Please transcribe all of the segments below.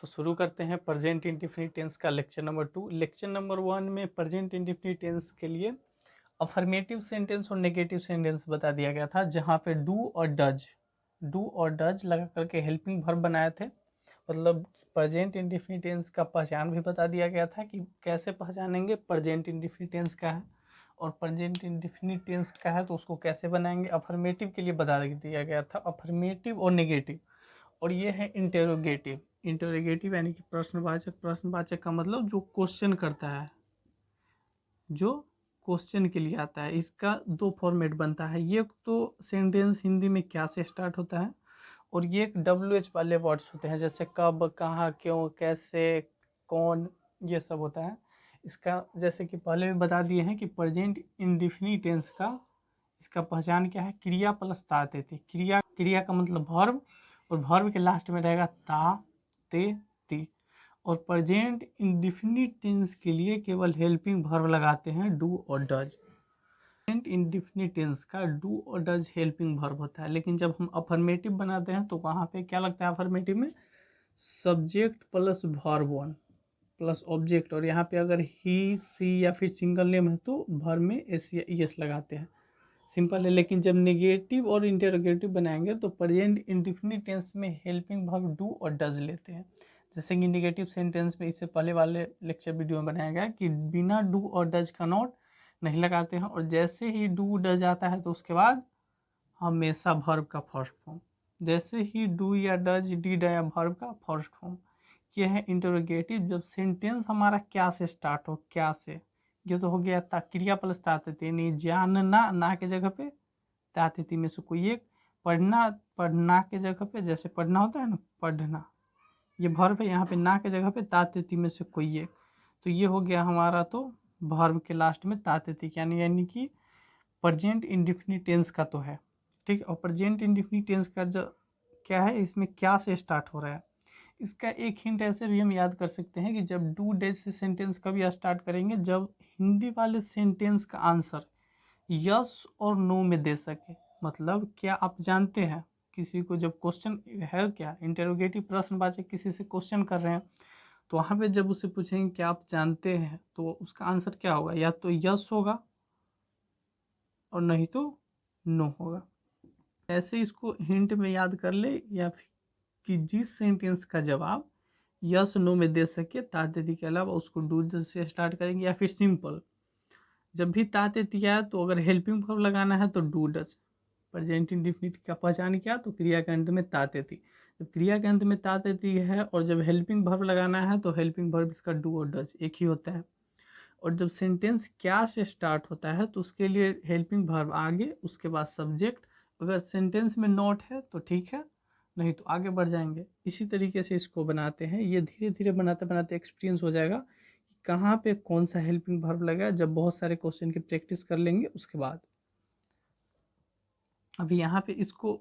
तो शुरू करते हैं प्रेजेंट इंडेफिनिट टेंस का लेक्चर नंबर 2। लेक्चर नंबर 1 में प्रेजेंट इंडेफिनिट टेंस के लिए अफर्मेटिव सेंटेंस और नेगेटिव सेंटेंस बता दिया गया था, जहाँ पे डू और डज लगा करके हेल्पिंग वर्ब बनाए थे। मतलब प्रेजेंट इंडेफिनिट टेंस का पहचान भी बता दिया गया था कि कैसे पहचानेंगे प्रेजेंट इंडेफिनिट टेंस का है और प्रेजेंट इंडेफिनिट टेंस का है तो उसको कैसे बनाएंगे। अफर्मेटिव के लिए बता दिया गया था अफर्मेटिव और नेगेटिव। और ये है इंटेरोगेटिव। इंटेरोगेटिव यानी कि प्रश्नवाचक। प्रश्नवाचक का मतलब जो क्वेश्चन करता है, जो क्वेश्चन के लिए आता है। इसका दो फॉर्मेट बनता है, ये तो सेंटेंस हिंदी में क्या से स्टार्ट होता है और ये एक WH वाले वर्ड्स होते हैं, जैसे कब, कहाँ, क्यों, कैसे, कौन, ये सब होता है। इसका जैसे कि पहले भी बता दिए हैं कि प्रेजेंट इंडेफिनिट टेंस का इसका पहचान क्या है, क्रिया प्लस ता ते ती। क्रिया का मतलब वर्ब और वर्ब के लास्ट में रहेगा ता ते ती। और प्रेजेंट इंडेफिनिट टेंस के लिए केवल हेल्पिंग वर्ब लगाते हैं डू और डज। प्रेजेंट इंडेफिनिट टेंस का डू और डज हेल्पिंग वर्ब होता है, लेकिन जब हम अफर्मेटिव बनाते हैं तो वहाँ पे क्या लगता है अफर्मेटिव में, subject plus verb one plus object. और यहाँ पे अगर ही, सी या फिर सिंगल नेम है तो वर्ब में एस या ईएस लगाते हैं। सिंपल है। लेकिन जब नेगेटिव और इंटेरोगेटिव बनाएंगे तो प्रेजेंट इंडेफिनिट टेंस में हेल्पिंग वर्ब डू और डज लेते हैं। जैसे कि नेगेटिव सेंटेंस में इससे पहले वाले लेक्चर वीडियो में बनाया गया कि बिना डू और डज का नॉट नहीं लगाते हैं, और जैसे ही डू डज आता है तो उसके बाद हमेशा वर्ब का फर्स्ट फॉर्म। जैसे ही डू या डज, डिड या वर्ब का फर्स्ट फॉर्म। ये है इंटेरोगेटिव, जब सेंटेंस हमारा क्या से स्टार्ट हो, क्या से। ये तो हो गया क्रिया प्लस तातिथि, यानी जानना, ना के जगह पे तातिथि में से कोई एक। पढ़ना, पढ़ना के जगह पे, जैसे पढ़ना होता है ना, पढ़ना, ये वर्ब है, यहाँ पे ना के जगह पे तातिथि में से कोई एक। तो ये हो गया हमारा तो वर्ब के लास्ट में तातिथि, यानी कि प्रेजेंट इंडेफिनिट टेंस का तो है। ठीक। और प्रेजेंट इंडेफिनिट टेंस का जो क्या है, इसमें क्या से स्टार्ट हो रहा है। इसका एक हिंट ऐसे भी हम याद कर सकते हैं कि जब डू डज से सेंटेंस कभी स्टार्ट करेंगे जब हिंदी वाले सेंटेंस का आंसर यस और नो में दे सके। मतलब क्या आप जानते हैं, किसी को जब क्वेश्चन है, क्या इंटेरोगेटिव प्रश्नवाचक किसी से क्वेश्चन कर रहे हैं तो वहाँ पे जब उससे पूछेंगे क्या आप जानते हैं तो उसका आंसर क्या होगा, या तो यस होगा और नहीं तो नो होगा। ऐसे इसको हिंट में याद कर ले, या फिर कि जिस सेंटेंस का जवाब यस नो में दे सके तातिथि के अलावा उसको डू से स्टार्ट करेंगे, या फिर सिंपल जब भी तातिथि आए तो अगर हेल्पिंग वर्ब लगाना है तो डू डज। प्रेजेंट इंडेफिनिट का पहचान क्या, तो क्रिया के अंत में तातिथि। जब क्रिया के अंत में तातिथि है और जब हेल्पिंग वर्ब लगाना है तो हेल्पिंग वर्ब इसका डू और डज एक ही होता है। और जब सेंटेंस क्या से स्टार्ट होता है तो उसके लिए हेल्पिंग वर्ब आगे, उसके बाद सब्जेक्ट। अगर सेंटेंस में नॉट है तो ठीक है, नहीं तो आगे बढ़ जाएंगे। इसी तरीके से इसको बनाते हैं। ये धीरे धीरे बनाते बनाते एक्सपीरियंस हो जाएगा कि कहाँ पे कौन सा हेल्पिंग वर्ब लगा। जब बहुत सारे क्वेश्चन की प्रैक्टिस कर लेंगे उसके बाद। अभी यहाँ पे इसको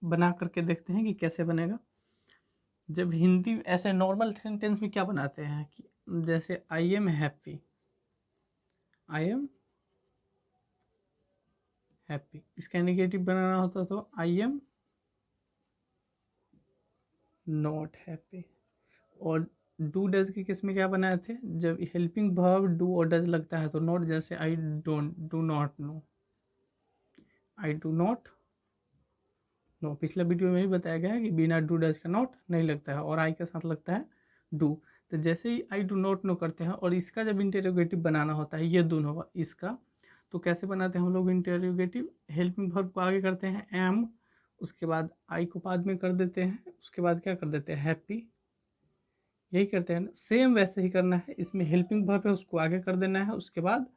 बना करके देखते हैं कि कैसे बनेगा। जब हिंदी ऐसे नॉर्मल सेंटेंस में क्या बनाते हैं कि जैसे I am happy, I am happy, इसका नेगेटिव बनाना होता तो आई एम नॉट हैप्पी। और डू डज के केस में क्या बनाए थे, जब हेल्पिंग वर्ब डू और डज लगता है तो नॉट, जैसे I do not know, I do not know. पिछले वीडियो में भी बताया गया है कि बिना डू डज का नॉट नहीं लगता है और आई के साथ लगता है डू। तो जैसे ही आई डू नॉट नो करते हैं और इसका जब इंटेरोगेटिव बनाना होता है, ये दोनों इसका, तो कैसे बनाते हैं हम लोग इंटेरोगेटिव, हेल्पिंग वर्ब को आगे करते हैं एम, उसके बाद आई को बाद में कर देते हैं, उसके बाद क्या कर देते हैं हैप्पी। यही करते हैं ना, सेम वैसे ही करना है। इसमें हेल्पिंग वर्ब है उसको आगे कर देना है, उसके बाद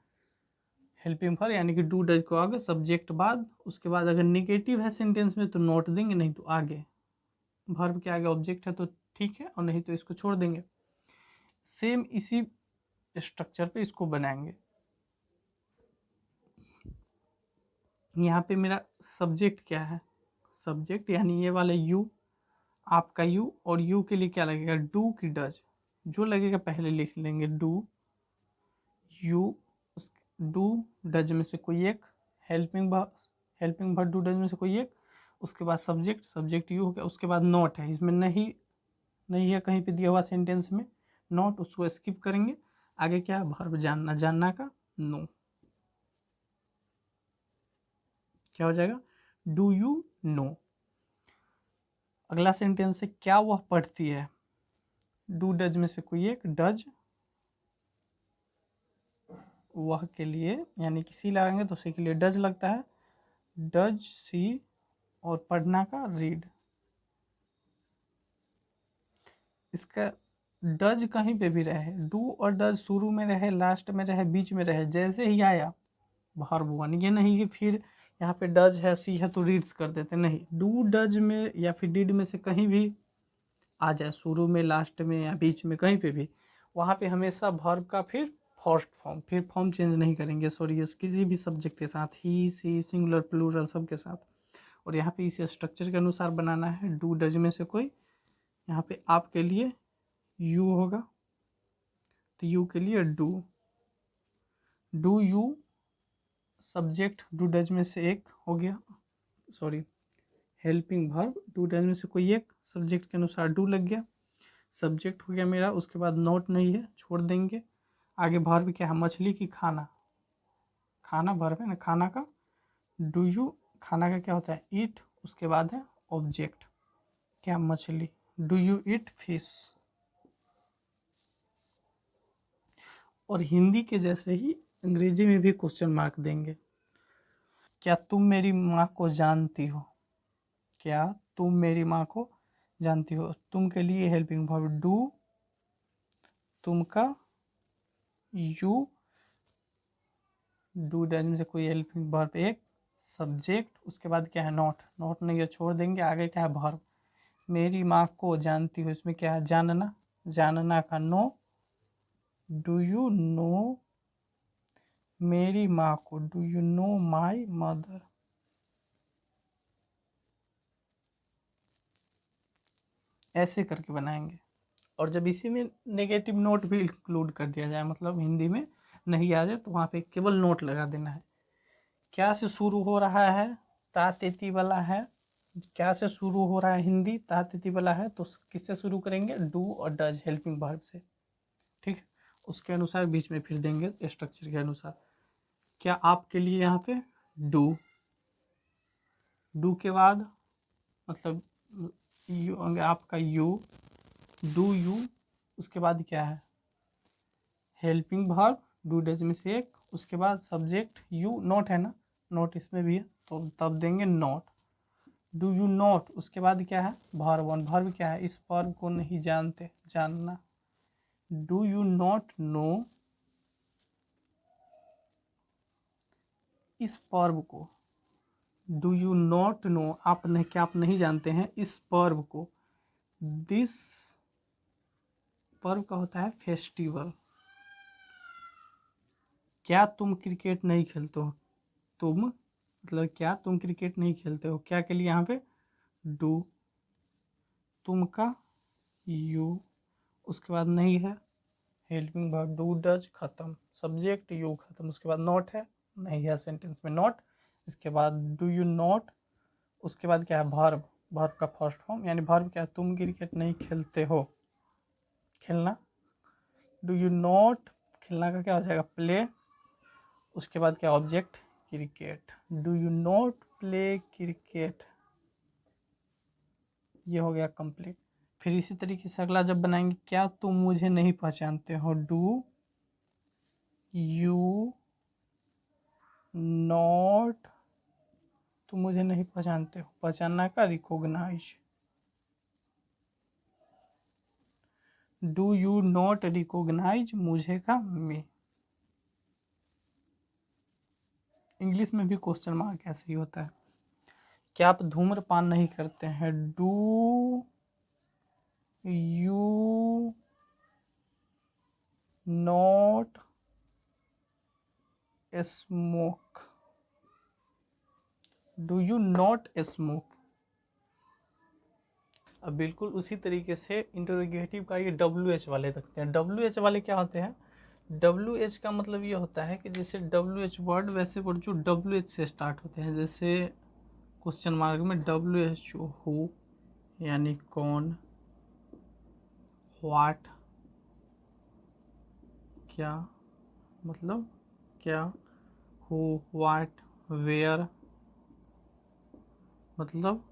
हेल्पिंग वर्ब यानी कि डू डज को आगे, सब्जेक्ट बाद, उसके बाद अगर निगेटिव है सेंटेंस में तो नोट देंगे, नहीं तो आगे वर्ब के आगे ऑब्जेक्ट है तो ठीक है, और नहीं तो इसको छोड़ देंगे। सेम इसी स्ट्रक्चर पे इसको बनाएंगे। यहाँ पे मेरा सब्जेक्ट क्या है, सब्जेक्ट यानी ये वाले यू, आपका यू, और यू के लिए क्या लगेगा, डू की डज, जो लगेगा पहले लिख लेंगे डू, यू, डू डज में से कोई एक, हेल्पिंग वर्ब डू डज में से कोई एक, उसके बाद सब्जेक्ट, सब्जेक्ट यू हो गया, उसके बाद नॉट है, इसमें नहीं नहीं है कहीं पे दिया हुआ सेंटेंस में, नॉट, उसको स्किप करेंगे। आगे क्या है, वर्ब जानना, जानना का नो, क्या हो जाएगा, डू यू नो। अगला सेंटेंस है क्या वह पढ़ती है, डू डज में से कोई एक, डज वह के लिए यानी कि सी लगाएंगे तो सी के लिए डज लगता है, डज सी, और पढ़ना का रीड। इसका डज कहीं पे भी रहे, डू और डज शुरू में रहे, लास्ट में रहे, बीच में रहे, जैसे ही आया वर्ब वन, ये नहीं कि फिर यहाँ पे डज है सी है तो रीड्स कर देते, नहीं, डू डज में या फिर डिड में से कहीं भी आ जाए, शुरू में, लास्ट में या बीच में, कहीं पे भी, वहाँ पे हमेशा वर्ब का फिर फर्स्ट फॉर्म, फिर फॉर्म चेंज नहीं करेंगे, सॉरी, किसी भी सब्जेक्ट के साथ, ही सी सिंगुलर प्लूरल सब के साथ। और यहाँ पे इसे स्ट्रक्चर के अनुसार बनाना है, डू डज में से कोई, यहाँ पे आपके लिए यू होगा, तो यू के लिए do, do you subject, do does में से एक हो गया, sorry, helping verb, do does में से कोई एक, सब्जेक्ट के अनुसार डू लग गया, सब्जेक्ट हो गया मेरा, उसके बाद नोट नहीं है, छोड़ देंगे। आगे वर्ब क्या है, मछली की खाना, खाना वर्ब है ना, खाना का डू यू, खाना का क्या होता है, ईट, उसके बाद है ऑब्जेक्ट, क्या, मछली, डू यू ईट फिश। और हिंदी के जैसे ही अंग्रेजी में भी क्वेश्चन मार्क देंगे, क्या तुम मेरी माँ को जानती हो, क्या तुम मेरी माँ को जानती हो, तुम के लिए हेल्पिंग वर्ब डू, तुम का यू, डू डज में से कोई हेल्पिंग वर्ब एक, सब्जेक्ट, उसके बाद क्या है नॉट, नॉट नहीं है छोड़ देंगे, आगे क्या है वर्ब, मेरी माँ को जानती हो, इसमें क्या है जानना, जानना का नो, डू यू नो मेरी माँ को, do you know my mother. ऐसे करके बनाएंगे। और जब इसी में नेगेटिव नोट भी इंक्लूड कर दिया जाए, मतलब हिंदी में नहीं आ जाए तो वहाँ पे केवल नोट लगा देना है। क्या से शुरू हो रहा है, ता तेती वाला है, क्या से शुरू हो रहा है हिंदी, ता तेती वाला है, तो किससे शुरू करेंगे, डू और डज हेल्पिंग वर्ब से, ठीक है, उसके अनुसार बीच में फिर देंगे स्ट्रक्चर के अनुसार। क्या आपके लिए यहाँ पे डू, डू के बाद मतलब यू, आपका यू, डू यू, उसके बाद क्या है हेल्पिंग वर्ब, डू डज में से एक, उसके बाद सब्जेक्ट यू, नोट है ना, नोट इसमें भी है तो तब देंगे नोट, डू यू नोट, उसके बाद क्या है वर्ब वन, वर्ब क्या है, इस वर्ब को नहीं जानते, जानना, डू यू नॉट नो इस पर्व को, डू यू नॉट नो, आप नहीं, क्या आप नहीं जानते हैं इस पर्व को, दिस पर्व का होता है फेस्टिवल। क्या तुम क्रिकेट नहीं खेलते हो, तुम मतलब क्या तुम क्रिकेट नहीं खेलते हो, क्या के लिए यहाँ पे डू, तुम का यू, उसके बाद नहीं है हेल्पिंग वर्ब डू डज खत्म, सब्जेक्ट यू खत्म, उसके बाद नॉट है, नहीं है सेंटेंस में नॉट, इसके बाद डू यू नॉट, उसके बाद क्या है वर्ब, वर्ब का फर्स्ट फॉर्म, यानी वर्ब क्या है, तुम क्रिकेट नहीं खेलते हो, खेलना, डू यू नॉट, खेलना का क्या हो जाएगा प्ले, उसके बाद क्या object cricket, do you not play cricket, ये हो गया कंप्लीट। फिर इसी तरीके से अगला जब बनाएंगे, क्या तुम मुझे नहीं पहचानते हो, डू यू नॉट, तुम मुझे नहीं पहचानते हो, पहचानना का recognise, do you not recognise मुझे का मी। इंग्लिश में भी क्वेश्चन मार्क ऐसे ही होता है। क्या आप धूम्रपान नहीं करते हैं, do you not smoke, do you not smoke. अब बिल्कुल उसी तरीके से इंटरोगेटिव का ये WH वाले रखते हैं। WH वाले क्या होते हैं, WH का मतलब ये होता है कि जैसे WH वर्ड वैसे वर्ड जो WH से स्टार्ट होते हैं, जैसे क्वेश्चन मार्क में WHO हु यानी कौन, व्हाट, क्या मतलब क्या, हु व्हाट, वेयर मतलब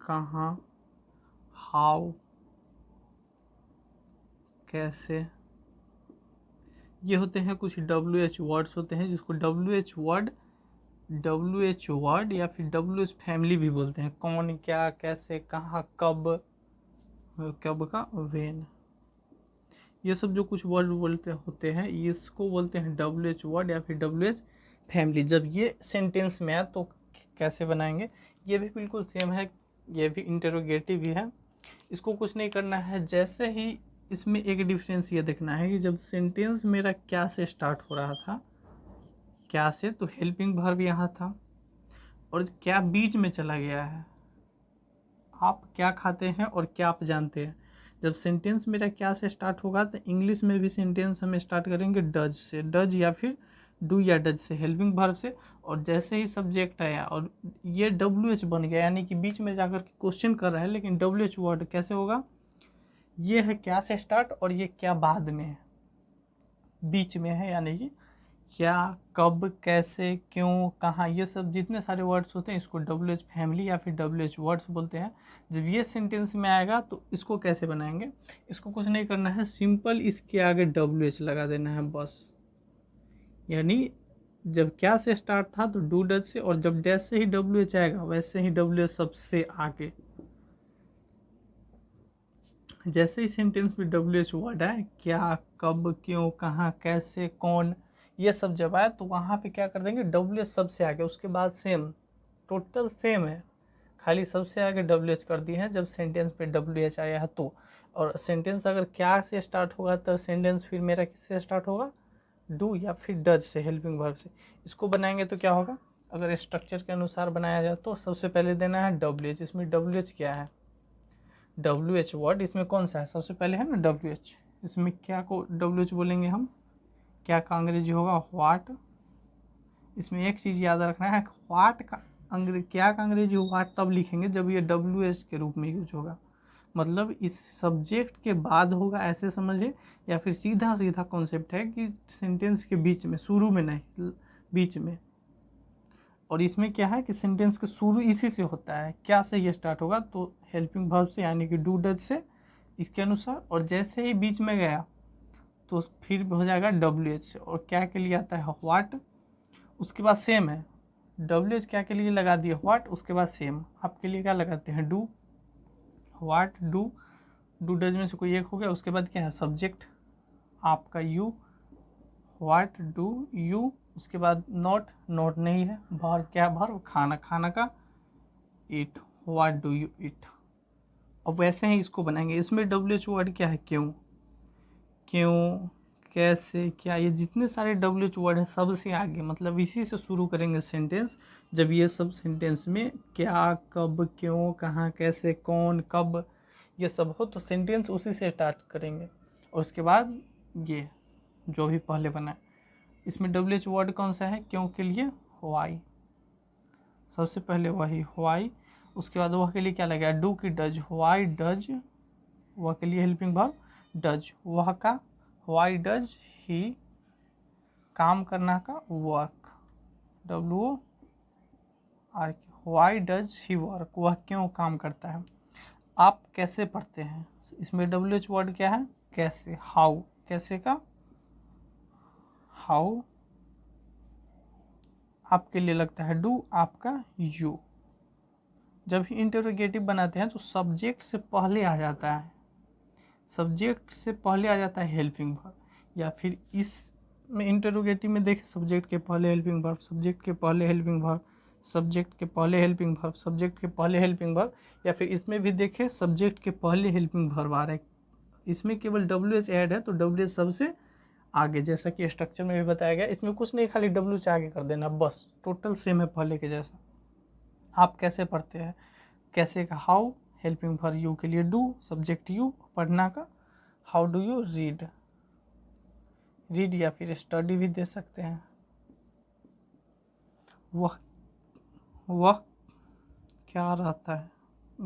कहाँ, हाउ कैसे। ये होते हैं कुछ WH वर्ड्स होते हैं जिसको WH वर्ड या फिर WH फैमिली भी बोलते हैं। कौन, क्या, कैसे, कहाँ, कब, कब का वेन, ये सब जो कुछ वर्ड बोलते होते हैं इसको बोलते हैं WH वर्ड या फिर WH फैमिली। जब ये सेंटेंस में है तो कैसे बनाएंगे, ये भी बिल्कुल सेम है, ये भी इंटरोगेटिव ही है। इसको कुछ नहीं करना है, जैसे ही इसमें एक डिफरेंस ये देखना है कि जब सेंटेंस मेरा क्या से स्टार्ट हो रहा था, क्या से, तो हेल्पिंग वर्ब यहाँ था, और क्या बीच में चला गया है, आप क्या खाते हैं और क्या आप जानते हैं। जब सेंटेंस मेरा क्या से स्टार्ट होगा तो इंग्लिश में भी सेंटेंस हम स्टार्ट करेंगे डज से, डज या फिर डू या डज से, हेल्पिंग वर्ब से। और जैसे ही सब्जेक्ट आया और ये WH बन गया, यानी कि बीच में जाकर के क्वेश्चन कर रहा है, लेकिन WH वर्ड कैसे होगा, ये है क्या से स्टार्ट और ये क्या बाद में है, बीच में है, यानी कि क्या, कब, कैसे, क्यों, कहाँ, ये सब जितने सारे वर्ड्स होते हैं इसको WH फैमिली या फिर WH वर्ड्स बोलते हैं। जब ये सेंटेंस में आएगा तो इसको कैसे बनाएंगे, इसको कुछ नहीं करना है, सिंपल इसके आगे WH लगा देना है बस। यानी जब क्या से स्टार्ट था तो डू डज से, और जब डैश से ही WH आएगा वैसे ही WH सबसे आगे। जैसे ही सेंटेंस में WH वर्ड आए, क्या, कब, क्यों, कहाँ, कैसे, कौन, ये सब जब आए तो वहाँ पे क्या कर देंगे, WH सबसे आगे, उसके बाद सेम, टोटल सेम है, खाली सबसे आगे WH कर दिए हैं जब सेंटेंस पे WH आया है तो। और सेंटेंस अगर क्या से स्टार्ट होगा तो सेंटेंस फिर मेरा किससे स्टार्ट होगा, डू या फिर डज से, हेल्पिंग वर्ब से। इसको बनाएंगे तो क्या होगा, अगर स्ट्रक्चर के अनुसार बनाया जाए तो सबसे पहले देना है WH। इसमें WH क्या है, WH वर्ड इसमें कौन सा है, सबसे पहले है ना WH। इसमें क्या को WH बोलेंगे हम, क्या का अंग्रेजी होगा व्हाट। इसमें एक चीज़ याद रखना है, व्हाट का क्या का अंग्रेजी व्हाट तब लिखेंगे जब ये WH के रूप में यूज होगा, मतलब इस सब्जेक्ट के बाद होगा ऐसे समझिए, या फिर सीधा सीधा कॉन्सेप्ट है कि सेंटेंस के बीच में, शुरू में नहीं, बीच में। और इसमें क्या है कि सेंटेंस का शुरू इसी से होता है, क्या से ये स्टार्ट होगा तो हेल्पिंग वर्ब से, यानी कि डू डज से, इसके अनुसार। और जैसे ही बीच में गया तो फिर हो जाएगा WH से, और क्या के लिए आता है व्हाट, उसके बाद सेम है, WH क्या के लिए लगा दिए व्हाट, उसके बाद सेम आपके लिए क्या लगाते हैं do, what, do, do does में से कोई एक हो गया, उसके बाद क्या है सब्जेक्ट आपका यू, व्हाट डू यू, उसके बाद नॉट, नॉट नहीं है, भर क्या, भर खाना, खाना का ईट, व्हाट डू यू ईट। अब वैसे ही इसको बनाएंगे, इसमें WH वर्ड क्या है, क्यों, क्यों, कैसे, क्या, ये जितने सारे WH वर्ड है सबसे आगे, मतलब इसी से शुरू करेंगे सेंटेंस। जब ये सब सेंटेंस में क्या, कब, क्यों, कहाँ, कैसे, कौन, कब, ये सब हो तो सेंटेंस उसी से स्टार्ट करेंगे। और उसके बाद ये जो भी पहले बना है, इसमें WH वर्ड कौन सा है, क्यों के लिए वाई, सबसे पहले वही वाई। उसके बाद वह के लिए क्या लगेगा, डू की डज, वाई डज, वह के लिए हेल्पिंग वर्ब डज, वह का, वाई डज ही, काम करना का work, WORK, why does he work, वह क्यों काम करता है। आप कैसे पढ़ते हैं, इसमें WH वर्ड क्या है, कैसे, हाउ, कैसे का हाउ, आपके लिए लगता है डू, आपका यू। जब इंटरोगेटिव बनाते हैं तो सब्जेक्ट से पहले आ जाता है, सब्जेक्ट से पहले आ जाता है हेल्पिंग वर्ब, या फिर इस में इंटरोगेटिव में देखें सब्जेक्ट के पहले हेल्पिंग वर्ब, सब्जेक्ट के पहले हेल्पिंग वर्ब, सब्जेक्ट के पहले हेल्पिंग वर्ब, सब्जेक्ट के पहले हेल्पिंग वर्ब। या फिर इसमें भी देखें सब्जेक्ट के पहले हेल्पिंग वर्ब आ रहा है, इसमें केवल WH ऐड है तो WH सबसे आगे, जैसा कि स्ट्रक्चर में भी बताया गया। इसमें कुछ नहीं, खाली WH आगे कर देना बस, टोटल सेम है पहले के जैसा। आप कैसे पढ़ते हैं, कैसे का हाउ, हेल्पिंग फॉर यू के लिए डू, सब्जेक्ट यू, पढ़ना का how do you read, read या फिर स्टडी भी दे सकते हैं। वह क्या रहता है,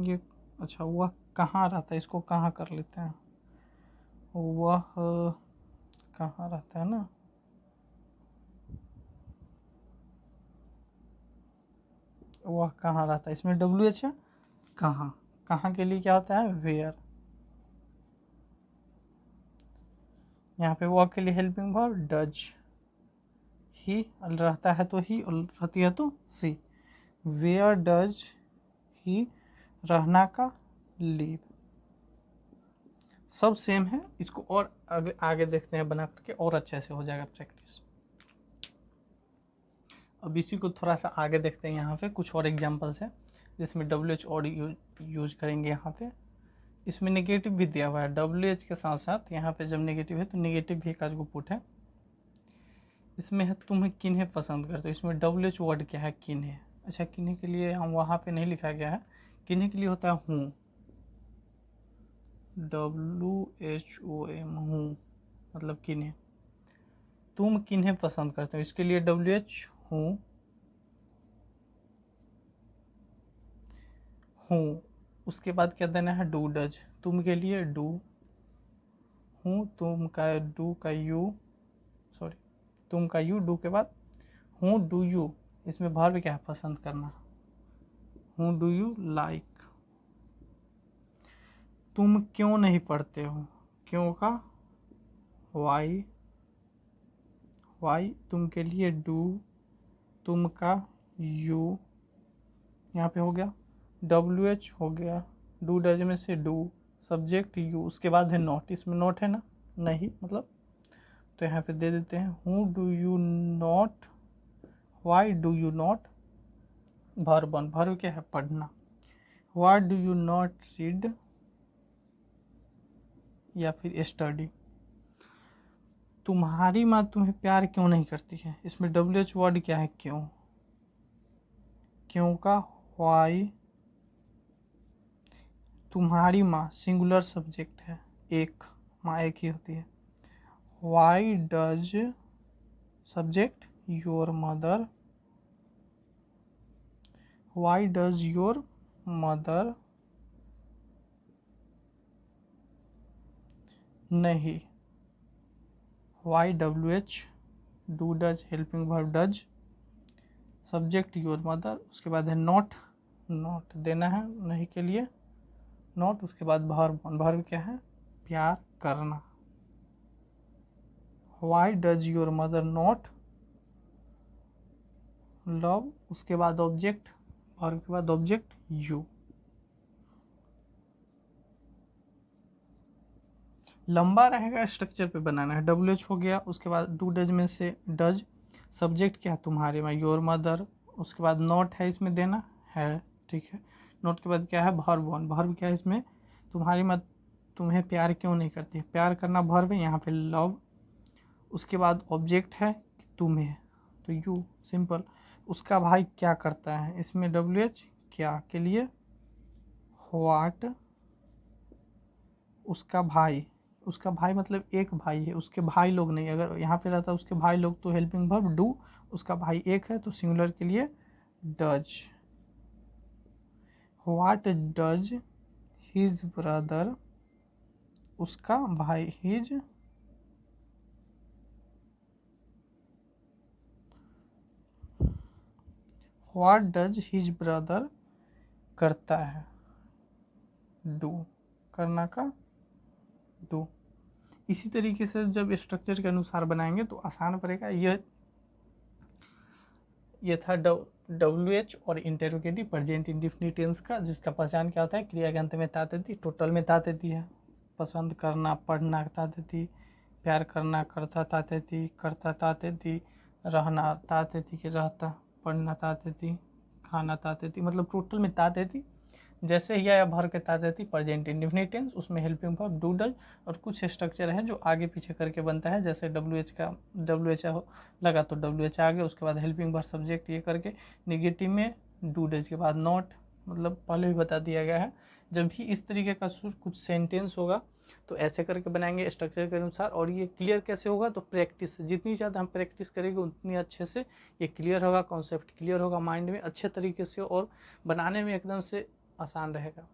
ये अच्छा, वह कहाँ रहता है, इसको कहाँ कर लेते हैं, वह कहाँ रहता है ना, वह कहाँ रहता है, इसमें WH है, कहाँ, कहाँ के लिए क्या होता है वेयर। यहाँ पे वह के लिए हेल्पिंग वर्ब डज, ही रहता है तो ही, और रहती है तो सी। वेयर डज ही रहना का लीव, सब सेम है। इसको और आगे देखते हैं बना करके, और अच्छे से हो जाएगा प्रैक्टिस। अब इसी को थोड़ा सा आगे देखते हैं, यहाँ पे कुछ और एग्जांपल्स हैं जिसमें WH और यूज करेंगे। यहाँ पे इसमें नेगेटिव भी दिया हुआ है, WH के साथ साथ यहाँ पे जब नेगेटिव है तो नेगेटिव भी एक आज को पुट है। इसमें है तुम्हें किन्हें पसंद करते हो, इसमें WH वर्ड क्या है किन्हें। अच्छा, किन्हें के लिए हम वहाँ पे नहीं लिखा गया है, किन्हें के लिए होता है हूँ, WHOM हूँ, मतलब किन्हें। तुम किन्हें पसंद करते हो, इसके लिए WH हूँ, हूँ। उसके बाद क्या देना है डू डज, तुम के लिए डू, हूँ तुम का डू का यू, सॉरी तुम का यू, डू के बाद हूँ डू यू, इसमें वर्ब क्या है पसंद करना, हूँ डू यू लाइक। तुम क्यों नहीं पढ़ते हो, क्यों का वाई, वाई तुम के लिए डू, तुम का यू, यहाँ पे हो गया WH हो गया, डू डज में से डू, सब्जेक्ट यू, उसके बाद है नॉट, इसमें नॉट है ना, नहीं मतलब, तो यहाँ पे दे देते हैं who do you not, why do you not, verb one, verb क्या है पढ़ना, why do you not read या फिर स्टडी। तुम्हारी माँ तुम्हें प्यार क्यों नहीं करती है, इसमें WH वर्ड क्या है क्यों, क्यों का वाई, तुम्हारी माँ सिंगुलर सब्जेक्ट है, एक माँ एक ही होती है, why does subject your mother, why does your mother no, why WH do does helping verb does, subject your mother, उसके बाद है नॉट, नॉट देना है नहीं के लिए नॉट, उसके बाद वर्ब, वर्ब क्या है प्यार करना, Y does your mother not love, उसके बाद ऑब्जेक्ट, वर्ब के बाद ऑब्जेक्ट यू। लंबा रहेगा स्ट्रक्चर पे बनाना है, WH हो गया, उसके बाद डू डज में से डज, सब्जेक्ट क्या है तुम्हारे में योर मदर, उसके बाद नॉट है इसमें देना है, ठीक है। नॉट के बाद क्या है वर्ब वन, वर्ब क्या है इसमें तुम्हारी माँ तुम्हें प्यार क्यों नहीं करती, प्यार करना वर्ब है, यहाँ पे लव, उसके बाद ऑब्जेक्ट है तुम्हें तो यू, सिंपल। उसका भाई क्या करता है, इसमें WH क्या के लिए व्हाट, उसका भाई, उसका भाई मतलब एक भाई है, उसके भाई लोग नहीं, अगर यहाँ पे रहता उसके भाई लोग तो हेल्पिंग वर्ब डू, उसका भाई एक है तो सिंगुलर के लिए does. What does his brother, उसका भाई his, what does his brother करता है, डू करना का डू। इसी तरीके से जब स्ट्रक्चर के अनुसार बनाएंगे तो आसान पड़ेगा। ये था WH और इंटेरोगेटिव प्रेजेंट इंडेफिनिट टेंस का, जिसका पहचान क्या होता है क्रिया के अंत में ता देती, टोटल में ता देती है, पसंद करना पढ़ना ता देती, प्यार करना करता ता देती, करता ता देती, रहना ता देती कि रहता, पढ़ना ता देती, खाना ता देती, मतलब टोटल में ता देती। जैसे ही या भर के ता देती प्रेजेंट इंडेफिनिट टेंस, उसमें हेल्पिंग वर्ब डू डज, और कुछ स्ट्रक्चर है जो आगे पीछे करके बनता है, जैसे WH का WH लगा तो WH आ गया, उसके बाद हेल्पिंग वर्ब सब्जेक्ट ये करके, निगेटिव में डू डज के बाद नॉट, मतलब पहले भी बता दिया गया है। जब भी इस तरीके का कुछ सेंटेंस होगा तो ऐसे करके बनाएंगे स्ट्रक्चर के अनुसार। और ये क्लियर कैसे होगा, तो प्रैक्टिस, जितनी ज़्यादा हम प्रैक्टिस करेंगे उतनी अच्छे से ये क्लियर होगा, कॉन्सेप्ट क्लियर होगा माइंड में अच्छे तरीके से, और बनाने में एकदम से आसान रहेगा।